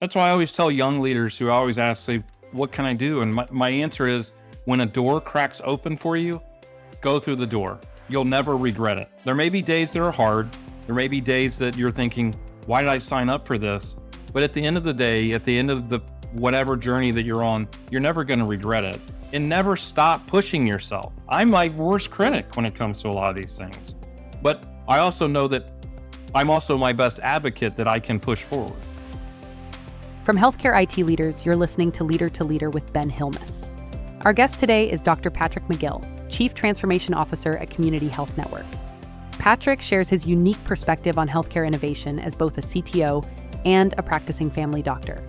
That's why I always tell young leaders who always ask, say, what can I do? And my answer is, when a door cracks open for you, go through the door. You'll never regret it. There may be days that are hard. There may be days that you're thinking, why did I sign up for this? But at the end of the day, at the end of the whatever journey that you're on, you're never going to regret it. And never stop pushing yourself. I'm my worst critic when it comes to a lot of these things. But I also know that I'm also my best advocate that I can push forward. From healthcare IT leaders, you're listening to Leader with Ben Hilmes. Our guest today is Dr. Patrick McGill, Chief Transformation Officer at Community Health Network. Patrick shares his unique perspective on healthcare innovation as both a CTO and a practicing family doctor.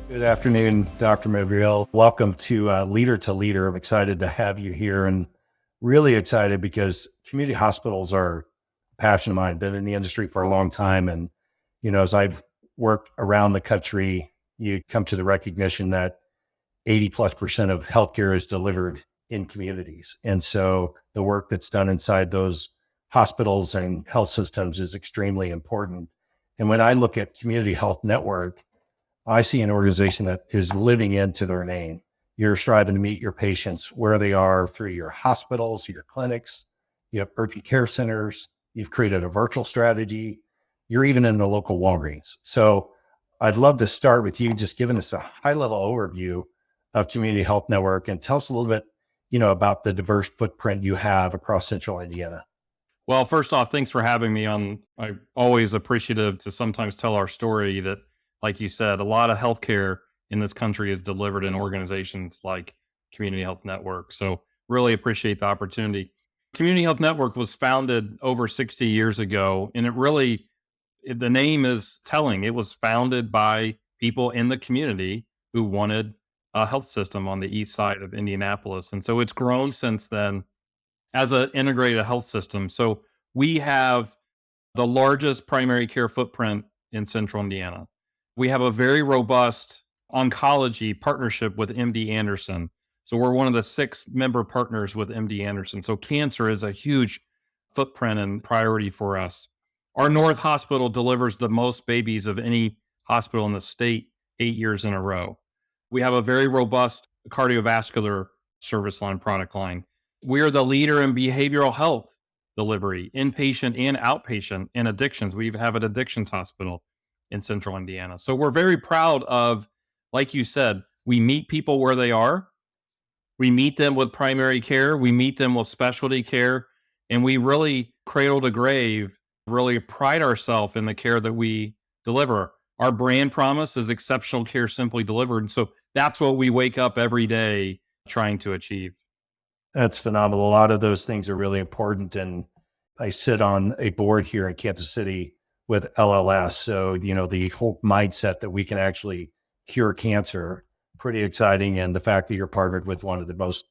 Good afternoon, Dr. McGill. Welcome to Leader. I'm excited to have you here and really excited because community hospitals are a passion of mine. Been in the industry for a long time. And, as I've worked around the country, you come to the recognition that 80+% of healthcare is delivered in communities. And so the work that's done inside those hospitals and health systems is extremely important. And when I look at Community Health Network, I see an organization that is living into their name. You're striving to meet your patients where they are through your hospitals, your clinics, you have urgent care centers, you've created a virtual strategy, you're even in the local Walgreens. So I'd love to start with you just giving us a high-level overview of Community Health Network and tell us a little bit, about the diverse footprint you have across Central Indiana. Well, first off, thanks for having me on. I'm always appreciative to sometimes tell our story that, like you said, a lot of healthcare in this country is delivered in organizations like Community Health Network. So really appreciate the opportunity. Community Health Network was founded over 60 years ago, and the name is telling. It was founded by people in the community who wanted a health system on the east side of Indianapolis. And so it's grown since then as an integrated health system. So we have the largest primary care footprint in Central Indiana. We have a very robust oncology partnership with MD Anderson. So we're one of the 6 member partners with MD Anderson. So cancer is a huge footprint and priority for us. Our North Hospital delivers the most babies of any hospital in the state 8 years in a row. We have a very robust cardiovascular service line, product line. We are the leader in behavioral health delivery, inpatient and outpatient, and addictions. We even have an addictions hospital in Central Indiana. So we're very proud of, like you said, we meet people where they are. We meet them with primary care. We meet them with specialty care. And we really, cradle to grave, really pride ourselves in the care that we deliver. Our brand promise is exceptional care simply delivered. And so that's what we wake up every day trying to achieve. That's phenomenal. A lot of those things are really important. And I sit on a board here in Kansas City with LLS. So, the whole mindset that we can actually cure cancer, pretty exciting. And the fact that you're partnered with one of the most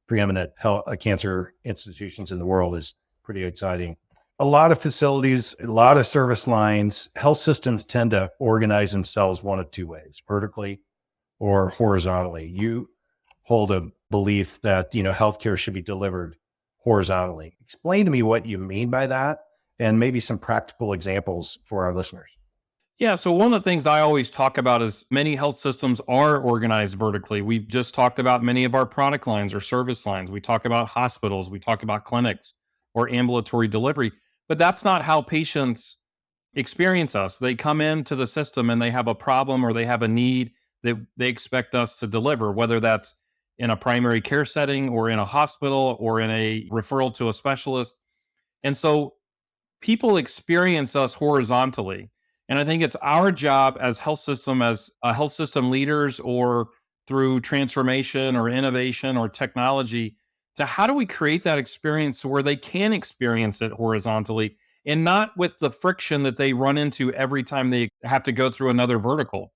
preeminent cancer institutions in the world is pretty exciting. A lot of facilities, a lot of service lines, health systems tend to organize themselves one of two ways, vertically or horizontally. You hold a belief that, healthcare should be delivered horizontally. Explain to me what you mean by that and maybe some practical examples for our listeners. Yeah, so one of the things I always talk about is many health systems are organized vertically. We've just talked about many of our product lines or service lines. We talk about hospitals, we talk about clinics or ambulatory delivery, but that's not how patients experience us. They come into the system and they have a problem or they have a need that they expect us to deliver, whether that's in a primary care setting or in a hospital or in a referral to a specialist. And so people experience us horizontally. And I think it's our job as health system leaders or through transformation or innovation or technology to how do we create that experience where they can experience it horizontally and not with the friction that they run into every time they have to go through another vertical.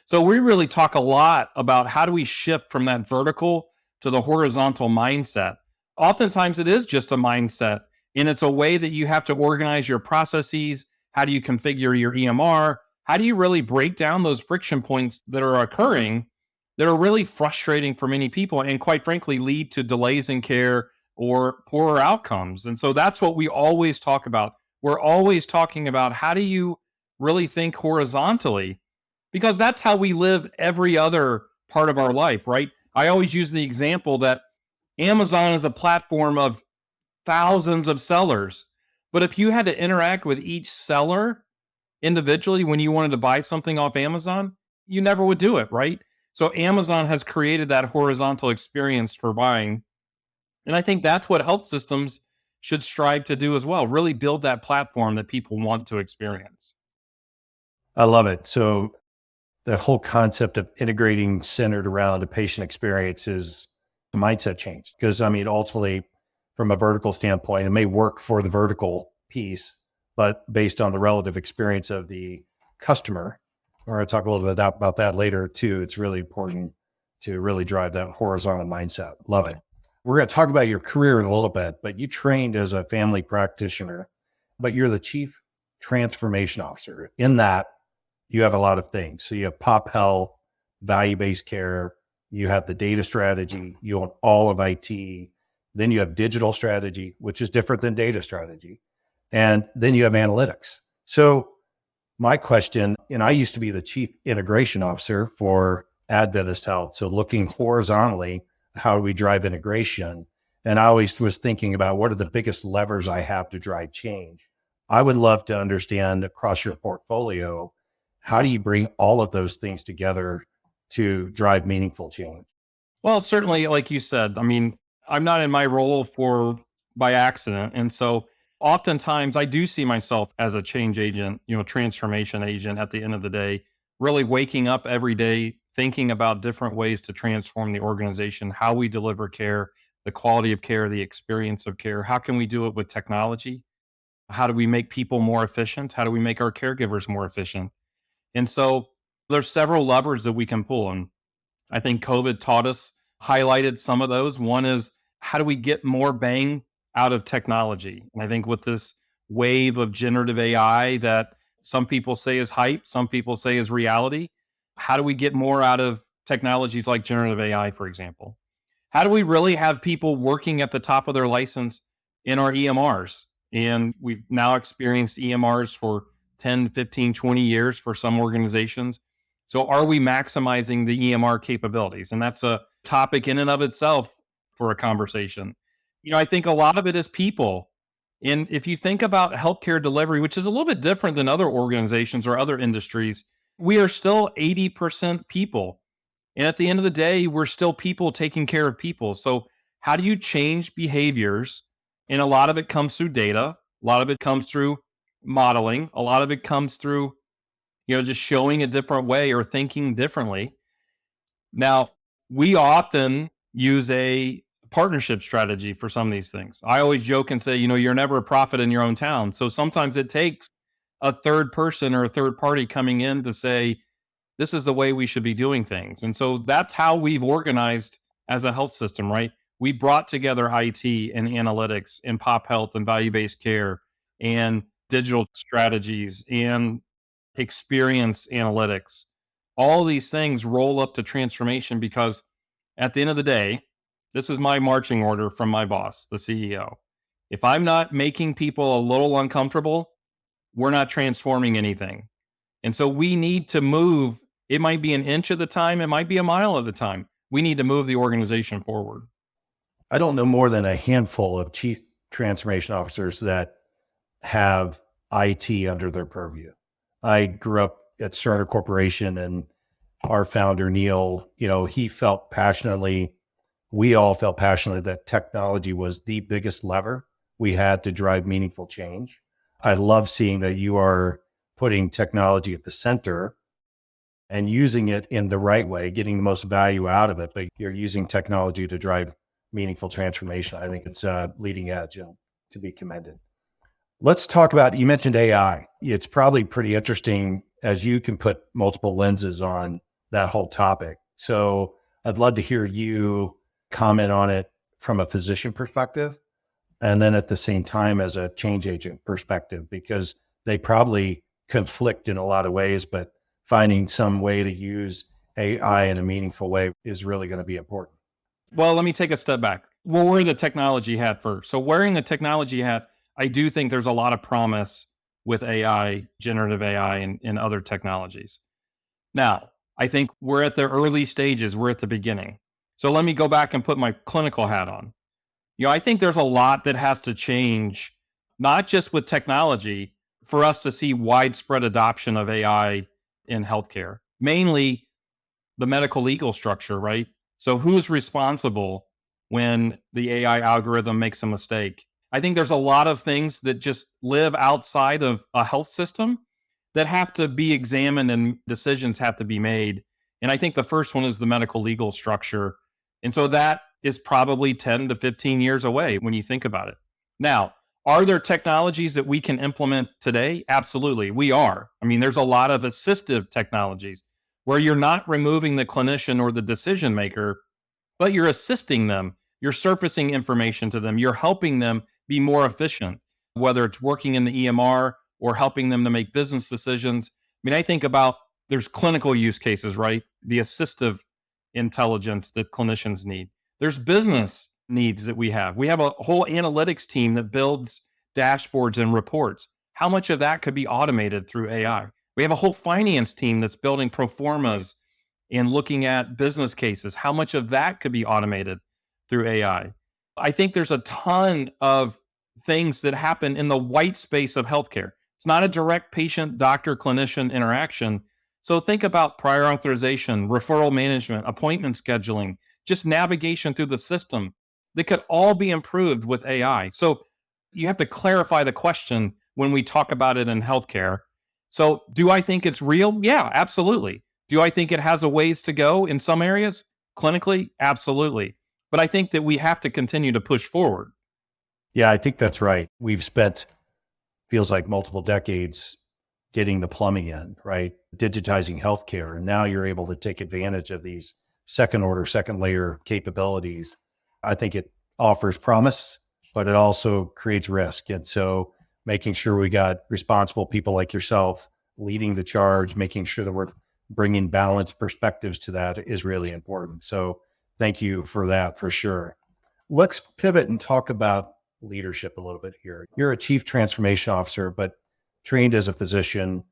So we really talk a lot about how do we shift from that vertical to the horizontal mindset. Oftentimes it is just a mindset, and it's a way that you have to organize your processes. How do you configure your EMR? How do you really break down those friction points that are occurring that are really frustrating for many people and quite frankly lead to delays in care or poorer outcomes? And so that's what we always talk about. We're always talking about how do you really think horizontally because that's how we live every other part of our life, right? I always use the example that Amazon is a platform of thousands of sellers. But if you had to interact with each seller individually when you wanted to buy something off Amazon, you never would do it, right? So Amazon has created that horizontal experience for buying. And I think that's what health systems should strive to do as well, really build that platform that people want to experience. I love it. So the whole concept of integrating centered around a patient experience is the mindset change. Because I mean, ultimately, from a vertical standpoint, it may work for the vertical piece, but based on the relative experience of the customer, we're going to talk a little bit about that later too. It's really important to really drive that horizontal mindset. Love it. We're going to talk about your career in a little bit, but you trained as a family practitioner, but you're the chief transformation officer. In that, you have a lot of things. So you have pop health, value-based care, you have the data strategy, you own all of IT, then you have digital strategy, which is different than data strategy. And then you have analytics. So my question, and I used to be the chief integration officer for Adventist Health. So looking horizontally, how do we drive integration? And I always was thinking about what are the biggest levers I have to drive change. I would love to understand across your portfolio, how do you bring all of those things together to drive meaningful change? Well, certainly, like you said, I mean, I'm not in my role for by accident. And so oftentimes I do see myself as a change agent, transformation agent at the end of the day, really waking up every day, thinking about different ways to transform the organization, how we deliver care, the quality of care, the experience of care. How can we do it with technology? How do we make people more efficient? How do we make our caregivers more efficient? And so there's several levers that we can pull. And I think COVID taught us, highlighted some of those. One is how do we get more bang out of technology? And I think with this wave of generative AI that some people say is hype, some people say is reality, how do we get more out of technologies like generative AI, for example? How do we really have people working at the top of their license in our EMRs? And we've now experienced EMRs for 10, 15, 20 years for some organizations. So are we maximizing the EMR capabilities? And that's a topic in and of itself for a conversation. I think a lot of it is people. And if you think about healthcare delivery, which is a little bit different than other organizations or other industries, we are still 80% people. And at the end of the day, we're still people taking care of people. So how do you change behaviors? And a lot of it comes through data. A lot of it comes through modeling. A lot of it comes through just showing a different way or thinking differently. Now, we often use a partnership strategy for some of these things. I always joke and say, you're never a prophet in your own town. So sometimes it takes a third person or a third party coming in to say, this is the way we should be doing things. And so that's how we've organized as a health system, right? We brought together IT and analytics and pop health and value-based care and digital strategies and experience analytics. All these things roll up to transformation because at the end of the day, this is my marching order from my boss, the CEO. If I'm not making people a little uncomfortable, we're not transforming anything. And so we need to move. It might be an inch at a time, it might be a mile at a time. We need to move the organization forward. I don't know more than a handful of chief transformation officers that have IT under their purview. I grew up at Cerner Corporation, and our founder, Neil, he felt passionately, we all felt passionately that technology was the biggest lever we had to drive meaningful change. I love seeing that you are putting technology at the center and using it in the right way, getting the most value out of it, but you're using technology to drive meaningful transformation. I think it's leading edge and to be commended. Let's talk about, you mentioned AI. It's probably pretty interesting as you can put multiple lenses on that whole topic. So I'd love to hear you comment on it from a physician perspective, and then at the same time as a change agent perspective, because they probably conflict in a lot of ways, but finding some way to use AI in a meaningful way is really going to be important. Well, let me take a step back. We'll wear the technology hat first. So wearing the technology hat, I do think there's a lot of promise with AI, generative AI, and other technologies. Now, I think we're at the early stages, we're at the beginning. So let me go back and put my clinical hat on. I think there's a lot that has to change, not just with technology, for us to see widespread adoption of AI in healthcare, mainly the medical legal structure, right? So who's responsible when the AI algorithm makes a mistake? I think there's a lot of things that just live outside of a health system that have to be examined and decisions have to be made. And I think the first one is the medical legal structure. And so that is probably 10 to 15 years away when you think about it. Now, are there technologies that we can implement today? Absolutely, we are. I mean, there's a lot of assistive technologies where you're not removing the clinician or the decision maker, but you're assisting them. You're surfacing information to them. You're helping them be more efficient, whether it's working in the EMR or helping them to make business decisions. I mean, I think about there's clinical use cases, right? The assistive intelligence that clinicians need. There's business needs that we have. We have a whole analytics team that builds dashboards and reports. How much of that could be automated through AI? We have a whole finance team that's building pro formas and looking at business cases. How much of that could be automated through AI? I think there's a ton of things that happen in the white space of healthcare. It's not a direct patient doctor clinician interaction. So think about prior authorization, referral management, appointment scheduling, just navigation through the system that could all be improved with AI. So you have to clarify the question when we talk about it in healthcare. So do I think it's real? Yeah, absolutely. Do I think it has a ways to go in some areas? Clinically, absolutely. But I think that we have to continue to push forward. Yeah, I think that's right. We've spent, feels like multiple decades getting the plumbing in, right? Digitizing healthcare. And now you're able to take advantage of these second order, second layer capabilities. I think it offers promise, but it also creates risk. And so making sure we got responsible people like yourself leading the charge, making sure that we're bringing balanced perspectives to that is really important. So thank you for that, for sure. Let's pivot and talk about leadership a little bit here. You're a chief transformation officer, but trained as a physician.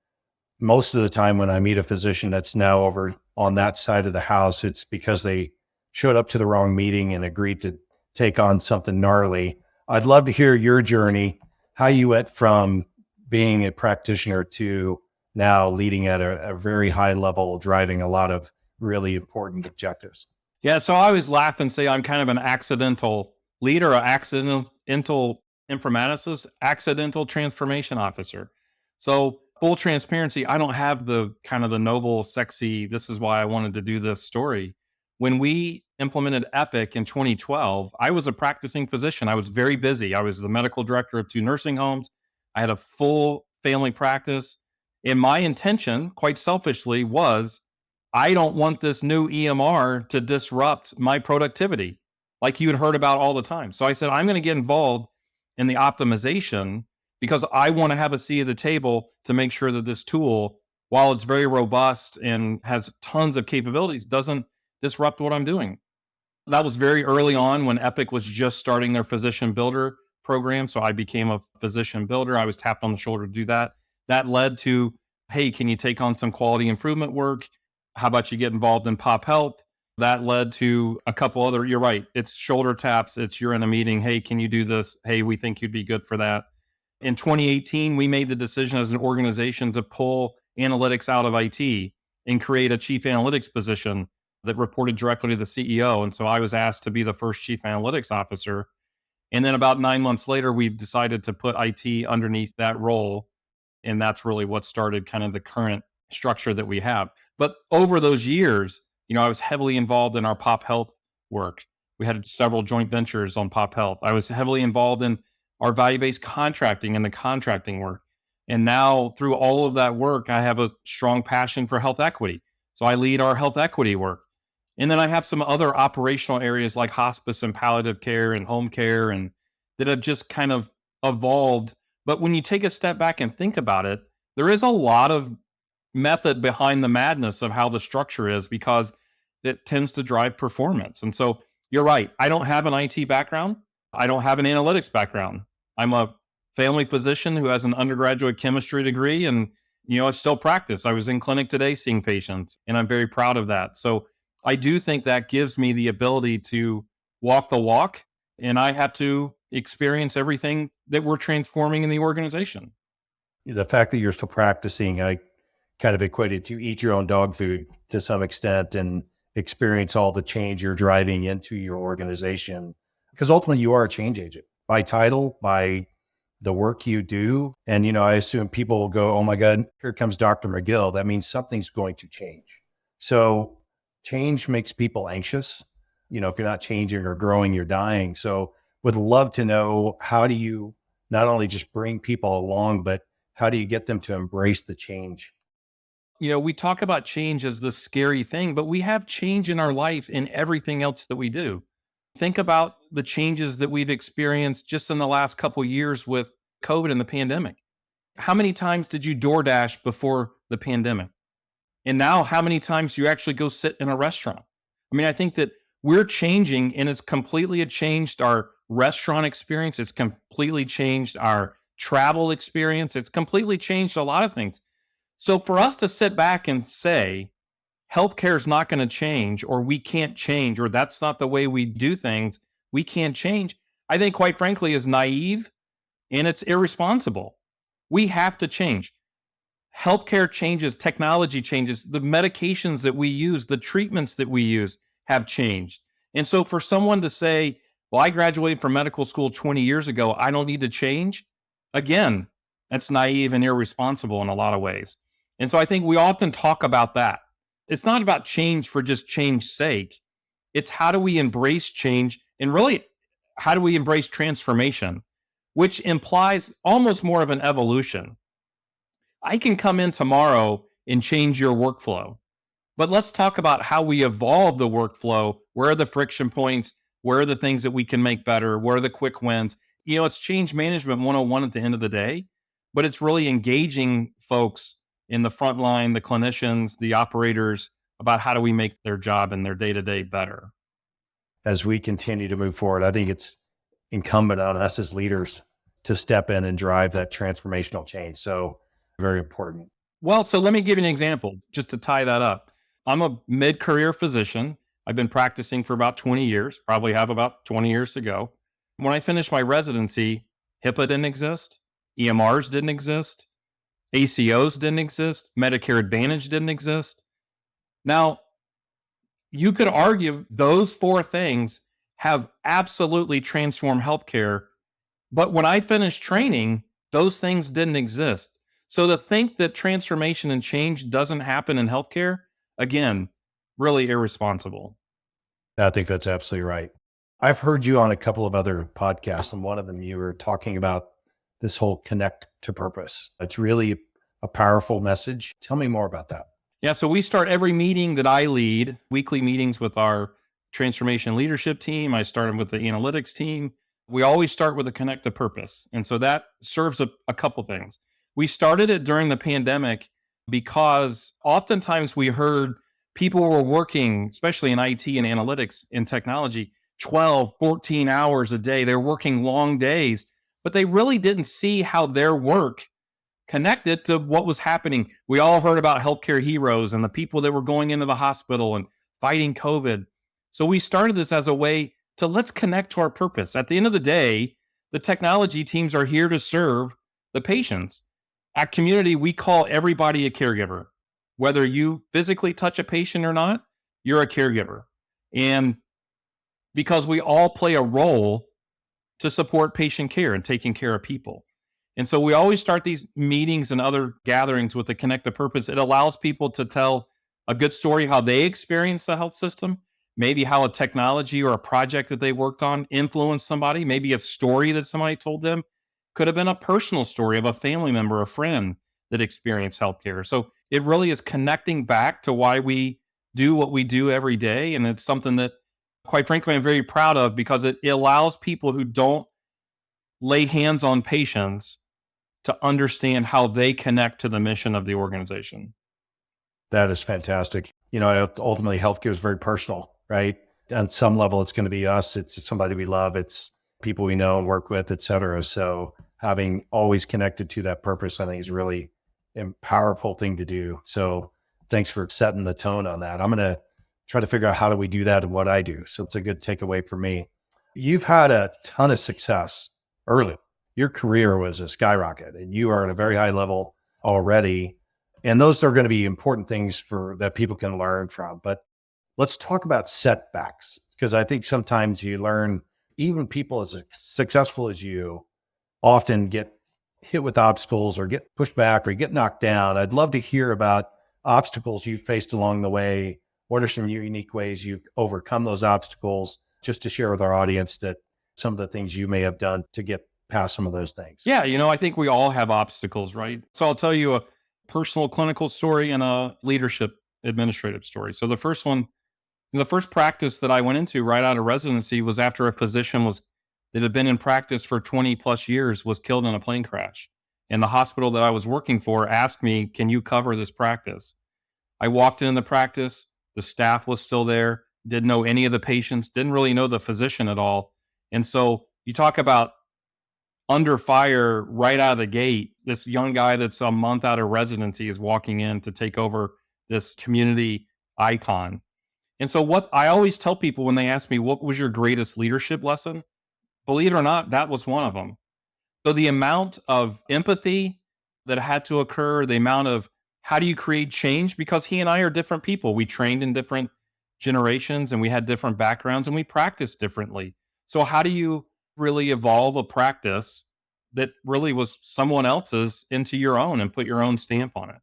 Most of the time when I meet a physician that's now over on that side of the house, it's because they showed up to the wrong meeting and agreed to take on something gnarly. I'd love to hear your journey, how you went from being a practitioner to now leading at a very high level, driving a lot of really important objectives. Yeah, so I always laugh and say I'm kind of an accidental leader, an accidental informaticist, accidental transformation officer. So full transparency, I don't have the kind of the noble, sexy, this is why I wanted to do this story. When we implemented Epic in 2012, I was a practicing physician. I was very busy. I was the medical director of 2 nursing homes. I had a full family practice. And my intention, quite selfishly, was I don't want this new EMR to disrupt my productivity, like you had heard about all the time. So I said, I'm going to get involved in the optimization because I want to have a seat at the table to make sure that this tool, while it's very robust and has tons of capabilities, doesn't disrupt what I'm doing. That was very early on when Epic was just starting their physician builder program. So I became a physician builder. I was tapped on the shoulder to do that. That led to, hey, can you take on some quality improvement work? How about you get involved in pop health? That led to a couple other, you're right, it's shoulder taps, it's you're in a meeting, hey, can you do this? Hey, we think you'd be good for that. In 2018, we made the decision as an organization to pull analytics out of IT and create a chief analytics position that reported directly to the CEO. And so I was asked to be the first chief analytics officer. And then about 9 months later, we decided to put IT underneath that role. And that's really what started kind of the current structure that we have. But over those years, I was heavily involved in our pop health work. We had several joint ventures on pop health. I was heavily involved in our value-based contracting and the contracting work. And now through all of that work, I have a strong passion for health equity. So I lead our health equity work. And then I have some other operational areas like hospice and palliative care and home care and that have just kind of evolved. But when you take a step back and think about it, there is a lot of method behind the madness of how the structure is because it tends to drive performance. And so you're right. I don't have an IT background. I don't have an analytics background. I'm a family physician who has an undergraduate chemistry degree, and I still practice. I was in clinic today seeing patients, and I'm very proud of that. So I do think that gives me the ability to walk the walk, and I have to experience everything that we're transforming in the organization. The fact that you're still practicing, I kind of equated to eat your own dog food to some extent and experience all the change you're driving into your organization. Because ultimately you are a change agent by title, by the work you do. And, I assume people will go, oh my God, here comes Dr. McGill. That means something's going to change. So change makes people anxious. If you're not changing or growing, you're dying. So would love to know, how do you not only just bring people along, but how do you get them to embrace the change? We talk about change as the scary thing, but we have change in our life in everything else that we do. Think about the changes that we've experienced just in the last couple of years with COVID and the pandemic. How many times did you DoorDash before the pandemic? And now, how many times do you actually go sit in a restaurant? I mean, I think that we're changing, and it's completely changed our restaurant experience. It's completely changed our travel experience. It's completely changed a lot of things. So for us to sit back and say, healthcare is not going to change, or we can't change, or that's not the way we do things, we can't change, I think, quite frankly, is naive, and it's irresponsible. We have to change. Healthcare changes, technology changes, the medications that we use, the treatments that we use have changed. And so for someone to say, well, I graduated from medical school 20 years ago, I don't need to change, again, that's naive and irresponsible in a lot of ways. And so I think we often talk about that. It's not about change for just change's sake. It's how do we embrace change, and really, how do we embrace transformation, which implies almost more of an evolution. I can come in tomorrow and change your workflow, but let's talk about how we evolve the workflow. Where are the friction points? Where are the things that we can make better? Where are the quick wins? It's change management 101 at the end of the day, but it's really engaging folks in the front line, the clinicians, the operators, about how do we make their job and their day-to-day better. As we continue to move forward, I think it's incumbent on us as leaders to step in and drive that transformational change. So very important. Well, so let me give you an example just to tie that up. I'm a mid-career physician. I've been practicing for about 20 years, probably have about 20 years to go. When I finished my residency, HIPAA didn't exist, EMRs didn't exist, ACOs didn't exist, Medicare Advantage didn't exist. Now, you could argue those four things have absolutely transformed healthcare, but when I finished training, those things didn't exist. So to think that transformation and change doesn't happen in healthcare, again, really irresponsible. I think that's absolutely right. I've heard you on a couple of other podcasts, and one of them you were talking about this whole connect to purpose. It's really a powerful message. Tell me more about that. Yeah, so we start every meeting that I lead, weekly meetings with our transformation leadership team. I started with the analytics team. We always start with a connect to purpose. And so that serves a couple things. We started it during the pandemic because oftentimes we heard people were working, especially in IT and analytics and technology, 12, 14 hours a day. They're working long days, but they really didn't see how their work connected to what was happening. We all heard about healthcare heroes and the people that were going into the hospital and fighting COVID. So we started this as a way to let's connect to our purpose. At the end of the day, the technology teams are here to serve the patients. At Community, we call everybody a caregiver. Whether you physically touch a patient or not, you're a caregiver. And because we all play a role to support patient care and taking care of people. And so we always start these meetings and other gatherings with the connect to purpose. It allows people to tell a good story, how they experience the health system, maybe how a technology or a project that they worked on influenced somebody, maybe a story that somebody told them could have been a personal story of a family member, a friend that experienced healthcare. So it really is connecting back to why we do what we do every day. And it's something that, quite frankly, I'm very proud of because it allows people who don't lay hands on patients to understand how they connect to the mission of the organization. That is fantastic. Ultimately healthcare is very personal, right? On some level, it's going to be us. It's somebody we love. It's people we know and work with, et cetera. So having always connected to that purpose, I think is really a powerful thing to do. So thanks for setting the tone on that. I'm going to try to figure out how do we do that and what I do. So it's a good takeaway for me. You've had a ton of success early. Your career was a skyrocket and you are at a very high level already. And those are going to be important things for that people can learn from. But let's talk about setbacks, because I think sometimes you learn, even people as successful as you often get hit with obstacles or get pushed back or get knocked down. I'd love to hear about obstacles you faced along the way. What are some unique ways you've overcome those obstacles, just to share with our audience that some of the things you may have done to get past some of those things? Yeah, I think we all have obstacles, right? So I'll tell you a personal clinical story and a leadership administrative story. So the first practice that I went into right out of residency was after a physician that had been in practice for 20 plus years was killed in a plane crash. And the hospital that I was working for asked me, "Can you cover this practice?" I walked into the practice, the staff was still there, didn't know any of the patients, didn't really know the physician at all. And so you talk about under fire right out of the gate. This young guy that's a month out of residency is walking in to take over this community icon. And so what I always tell people when they ask me, what was your greatest leadership lesson? Believe it or not, that was one of them. So the amount of empathy that had to occur, the amount of how do you create change? Because he and I are different people. We trained in different generations and we had different backgrounds and we practiced differently. So how do you really evolve a practice that really was someone else's into your own and put your own stamp on it?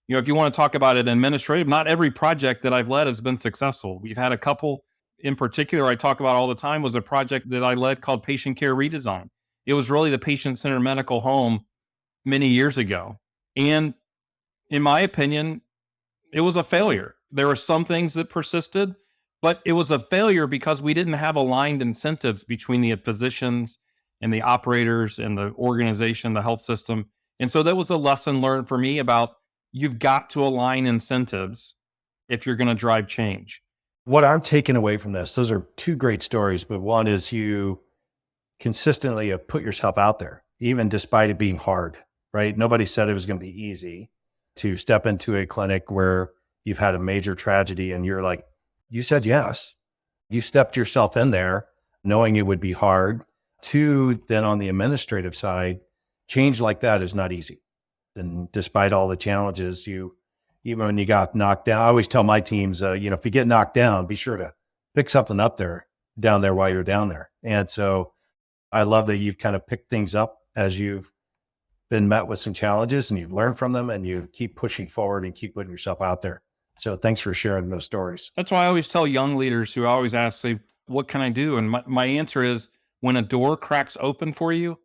If you want to talk about it administrative, not every project that I've led has been successful. We've had a couple in particular I talk about all the time was a project that I led called Patient Care Redesign. It was really the patient-centered medical home many years ago. And in my opinion, it was a failure. There were some things that persisted, but it was a failure because we didn't have aligned incentives between the physicians and the operators and the organization, the health system. And so that was a lesson learned for me about you've got to align incentives if you're going to drive change. What I'm taking away from this, those are two great stories, but one is you consistently have put yourself out there, even despite it being hard, right? Nobody said it was going to be easy to step into a clinic where you've had a major tragedy and you're like, you said yes. You stepped yourself in there knowing it would be hard. Two, then on the administrative side, change like that is not easy. And despite all the challenges, even when you got knocked down, I always tell my teams, if you get knocked down, be sure to pick something up down there while you're down there. And so I love that you've kind of picked things up as you've been met with some challenges and you've learned from them and you keep pushing forward and keep putting yourself out there. So thanks for sharing those stories. That's why I always tell young leaders who always ask, say, what can I do? And my answer is when a door cracks open for you,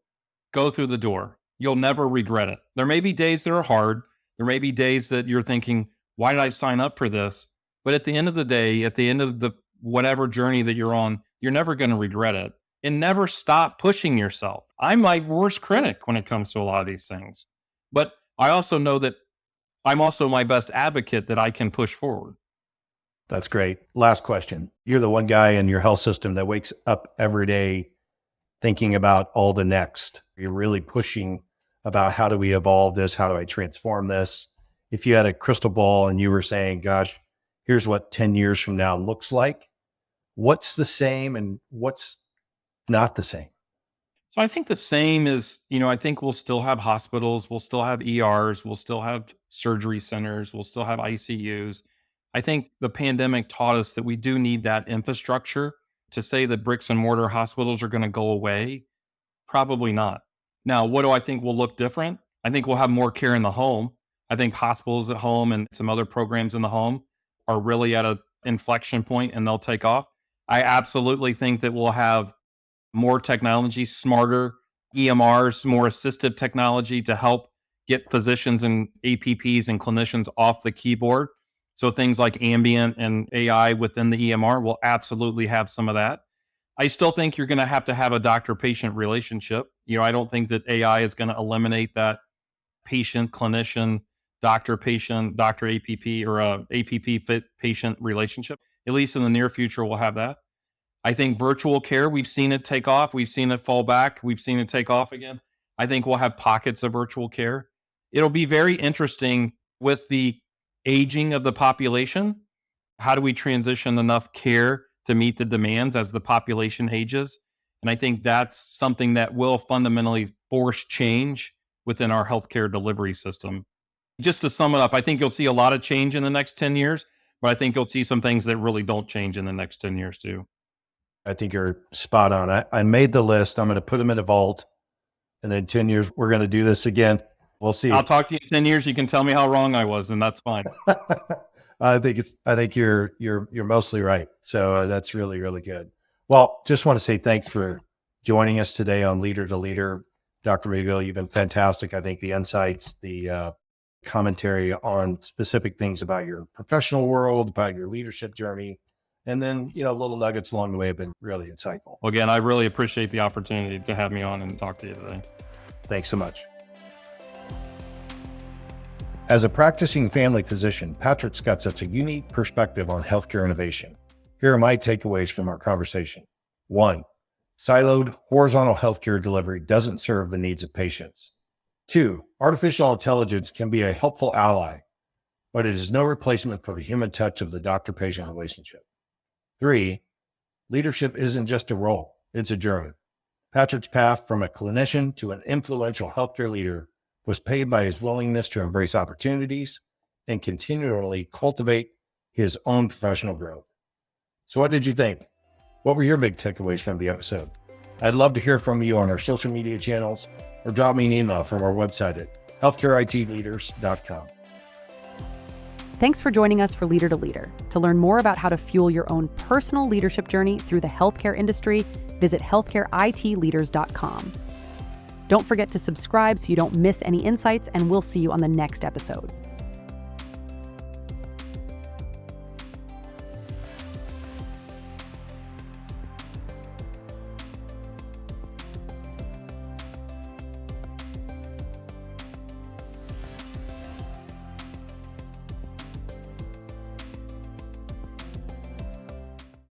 go through the door. You'll never regret it. There may be days that are hard. There may be days that you're thinking, why did I sign up for this? But at the end of the day, at the end of the whatever journey that you're on, you're never going to regret it. And never stop pushing yourself. I'm my worst critic when it comes to a lot of these things. But I also know that I'm also my best advocate that I can push forward. That's great. Last question. You're the one guy in your health system that wakes up every day thinking about all the next. You're really pushing about how do we evolve this? How do I transform this? If you had a crystal ball and you were saying, gosh, here's what 10 years from now looks like, what's the same and what's not the same? So I think the same is, I think we'll still have hospitals, we'll still have ERs, we'll still have surgery centers, we'll still have ICUs. I think the pandemic taught us that we do need that infrastructure. To say that bricks and mortar hospitals are going to go away, probably not. Now, what do I think will look different? I think we'll have more care in the home. I think hospitals at home and some other programs in the home are really at an inflection point and they'll take off. I absolutely think that we'll have more technology, smarter EMRs, more assistive technology to help get physicians and APPs and clinicians off the keyboard. So things like ambient and AI within the EMR will absolutely have some of that. I still think you're going to have a doctor-patient relationship. I don't think that AI is going to eliminate that patient-clinician, doctor-patient, doctor-APP, or APP-patient relationship. At least in the near future, we'll have that. I think virtual care, we've seen it take off. We've seen it fall back. We've seen it take off again. I think we'll have pockets of virtual care. It'll be very interesting with the aging of the population. How do we transition enough care to meet the demands as the population ages? And I think that's something that will fundamentally force change within our healthcare delivery system. Just to sum it up, I think you'll see a lot of change in the next 10 years, but I think you'll see some things that really don't change in the next 10 years too. I think you're spot on. I made the list. I'm going to put them in a vault. And in 10 years, we're going to do this again. We'll see. I'll talk to you in 10 years. You can tell me how wrong I was, and that's fine. I think you're mostly right. So that's really, really good. Well, just want to say thanks for joining us today on Leader to Leader. Dr. McGill, you've been fantastic. I think the insights, the commentary on specific things about your professional world, about your leadership journey, and then, little nuggets along the way have been really insightful. Well, again, I really appreciate the opportunity to have me on and talk to you today. Thanks so much. As a practicing family physician, Patrick's got such a unique perspective on healthcare innovation. Here are my takeaways from our conversation. 1, siloed horizontal healthcare delivery doesn't serve the needs of patients. 2, artificial intelligence can be a helpful ally, but it is no replacement for the human touch of the doctor-patient relationship. 3, leadership isn't just a role, it's a journey. Patrick's path from a clinician to an influential healthcare leader was paved by his willingness to embrace opportunities and continually cultivate his own professional growth. So what did you think? What were your big takeaways from the episode? I'd love to hear from you on our social media channels or drop me an email from our website at healthcareitleaders.com. Thanks for joining us for Leader to Leader. To learn more about how to fuel your own personal leadership journey through the healthcare industry, visit healthcareitleaders.com. Don't forget to subscribe so you don't miss any insights, and we'll see you on the next episode.